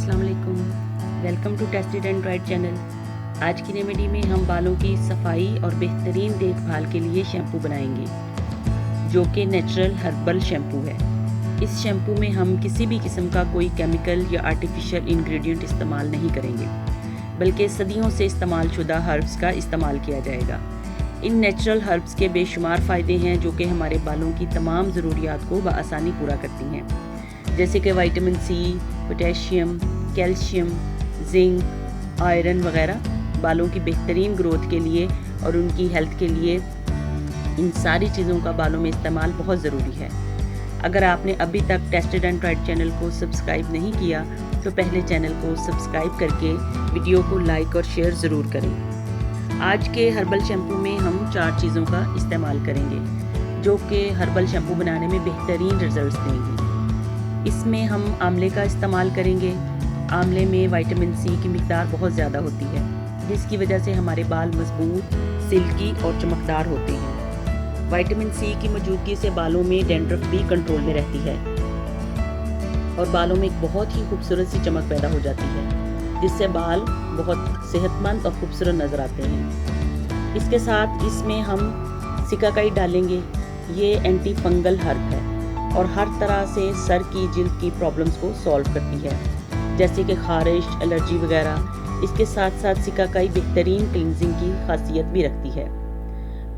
अस्सलाम वालेकुम, welcome to tested and tried channel. आज की रेमेडी में हम बालों की सफाई और बेहतरीन देखभाल के लिए शैम्पू बनाएंगे, जो कि नेचुरल हर्बल शैम्पू है। इस शैम्पू में हम किसी भी किस्म का कोई केमिकल या आर्टिफिशियल इंग्रेडिएंट इस्तेमाल नहीं करेंगे, बल्कि सदियों से इस्तेमाल शुदा हर्ब्स का इस्तेमाल किया जाएगा। इन नेचुरल हर्ब्स के बेशुमार फ़ायदे हैं, जो कि हमारे बालों की तमाम ज़रूरियात को बआसानी पूरा करती हैं, जैसे कि vitamin C, potassium, calcium, zinc, iron वगैरह। बालों की बेहतरीन ग्रोथ के लिए और उनकी हेल्थ के लिए इन सारी चीज़ों का बालों में इस्तेमाल बहुत ज़रूरी है। अगर आपने अभी तक टेस्टेड एंड ट्राइड चैनल को सब्सक्राइब नहीं किया तो पहले चैनल को सब्सक्राइब करके वीडियो को लाइक और शेयर ज़रूर करें। आज के हर्बल शैम्पू में हम 4 चीज़ों का इस्तेमाल करेंगे, जो कि हर्बल शैम्पू बनाने में बेहतरीन रिजल्ट्स देंगी। इसमें हम आंवले का इस्तेमाल करेंगे। आंवले में विटामिन सी की मिकदार बहुत ज़्यादा होती है, जिसकी वजह से हमारे बाल मजबूत, सिल्की और चमकदार होते हैं। विटामिन सी की मौजूदगी से बालों में डैंड्रफ भी कंट्रोल में रहती है और बालों में एक बहुत ही खूबसूरत सी चमक पैदा हो जाती है, जिससे बाल बहुत सेहतमंद और खूबसूरत नज़र आते हैं। इसके साथ इसमें हम सिकाकाई डालेंगे। ये एंटी फंगल हर्ब है और हर तरह से सर की जिल्द की प्रॉब्लम्स को सॉल्व करती है, जैसे कि खारिश, एलर्जी वगैरह। इसके साथ साथ सिकाकाई बेहतरीन क्लिनजिंग की खासियत भी रखती है।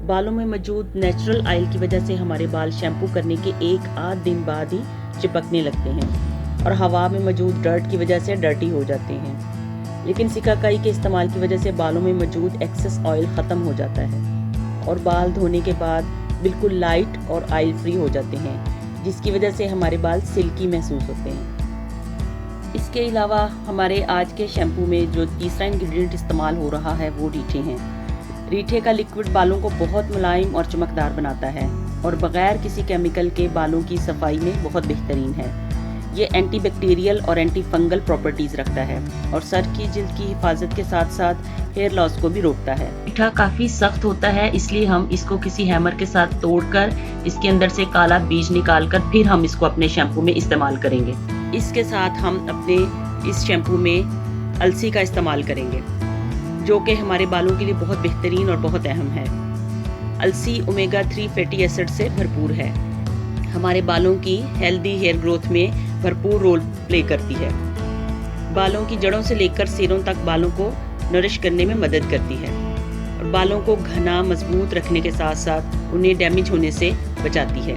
बालों में मौजूद नेचुरल ऑयल की वजह से हमारे बाल शैम्पू करने के 1-8 दिन बाद ही चिपकने लगते हैं और हवा में मौजूद डर्ट की वजह से डर्टी हो जाते हैं। लेकिन सिकाकाई के इस्तेमाल की वजह से बालों में मौजूद एक्सेस ऑयल ख़त्म हो जाता है और बाल धोने के बाद बिल्कुल लाइट और ऑयल फ्री हो जाते हैं, जिसकी वजह से हमारे बाल सिल्की महसूस होते हैं। इसके अलावा हमारे आज के शैम्पू में जो तीसरा इंग्रेडिएंट इस्तेमाल हो रहा है वो रीठे हैं। रीठे का लिक्विड बालों को बहुत मुलायम और चमकदार बनाता है और बग़ैर किसी केमिकल के बालों की सफाई में बहुत बेहतरीन है। ये एंटी बैक्टीरियल और एंटी फंगल प्रॉपर्टीज़ रखता है और सर की जिल्द की हिफाजत के साथ साथ हेयर लॉस को भी रोकता है। रीठा काफ़ी सख्त होता है, इसलिए हम इसको किसी हैमर के साथ तोड़कर इसके अंदर से काला बीज निकालकर फिर हम इसको अपने शैम्पू में इस्तेमाल करेंगे। इसके साथ हम अपने इस शैम्पू में अलसी का इस्तेमाल करेंगे, जो कि हमारे बालों के लिए बहुत बेहतरीन और बहुत अहम है। अलसी ओमेगा 3 फैटी एसिड से भरपूर है, हमारे बालों की हेल्दी हेयर ग्रोथ में भरपूर रोल प्ले करती है। बालों की जड़ों से लेकर सिरों तक बालों को नरिश करने में मदद करती है और बालों को घना मजबूत रखने के साथ साथ उन्हें डैमेज होने से बचाती है।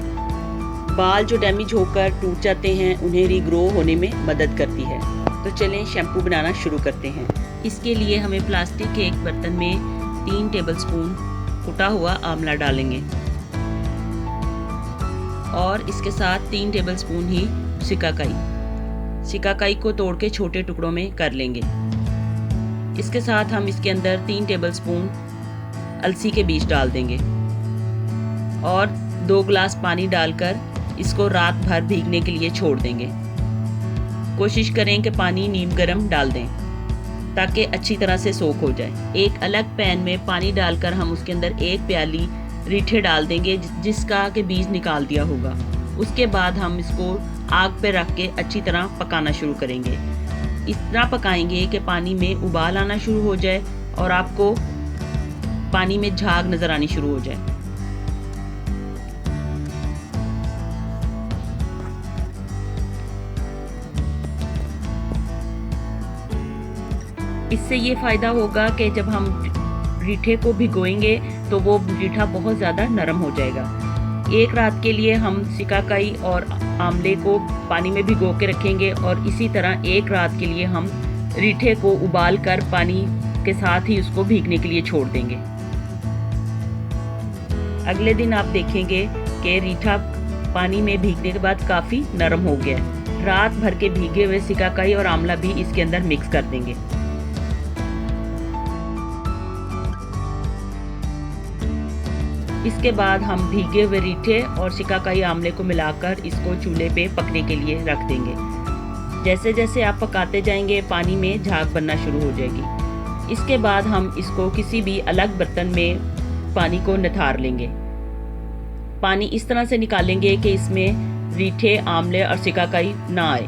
बाल जो डैमेज होकर टूट जाते हैं उन्हें रीग्रो होने में मदद करती है। तो चलें शैम्पू बनाना शुरू करते हैं। इसके लिए हमें प्लास्टिक के एक बर्तन में 3 टेबलस्पून कुटा हुआ आंवला डालेंगे और इसके साथ 3 टेबलस्पून ही सिकाकाई को तोड़ के छोटे टुकड़ों में कर लेंगे। इसके साथ हम इसके अंदर 3 टेबलस्पून अलसी के बीज डाल देंगे और 2 गिलास पानी डालकर इसको रात भर भीगने के लिए छोड़ देंगे। कोशिश करें कि पानी नीम गर्म डाल दें ताकि अच्छी तरह से सोख हो जाए। एक अलग पैन में पानी डालकर हम उसके अंदर 1 प्याली रीठे डाल देंगे, जिसका के बीज निकाल दिया होगा। उसके बाद हम इसको आग पे रख के अच्छी तरह पकाना शुरू करेंगे। इतना पकाएंगे कि पानी में उबाल आना शुरू हो जाए और आपको पानी में झाग नजर आनी शुरू हो जाए। इससे ये फ़ायदा होगा कि जब हम रीठे को भिगोएंगे तो वो रीठा बहुत ज़्यादा नरम हो जाएगा। एक रात के लिए हम सिकाकाई और आंवले को पानी में भिगो के रखेंगे और इसी तरह एक रात के लिए हम रीठे को उबाल कर पानी के साथ ही उसको भीगने के लिए छोड़ देंगे। अगले दिन आप देखेंगे कि रीठा पानी में भीगने के बाद काफ़ी नरम हो गया है। रात भर के भीगे हुए सिकाकाई और आंवला भी इसके अंदर मिक्स कर देंगे। इसके बाद हम भीगे हुए रीठे और सिकाकाई आंवले को मिलाकर इसको चूल्हे पे पकने के लिए रख देंगे। जैसे जैसे आप पकाते जाएंगे पानी में झाग बनना शुरू हो जाएगी। इसके बाद हम इसको किसी भी अलग बर्तन में पानी को निथार लेंगे। पानी इस तरह से निकालेंगे कि इसमें रीठे, आंवले और सिकाकाई ना आए।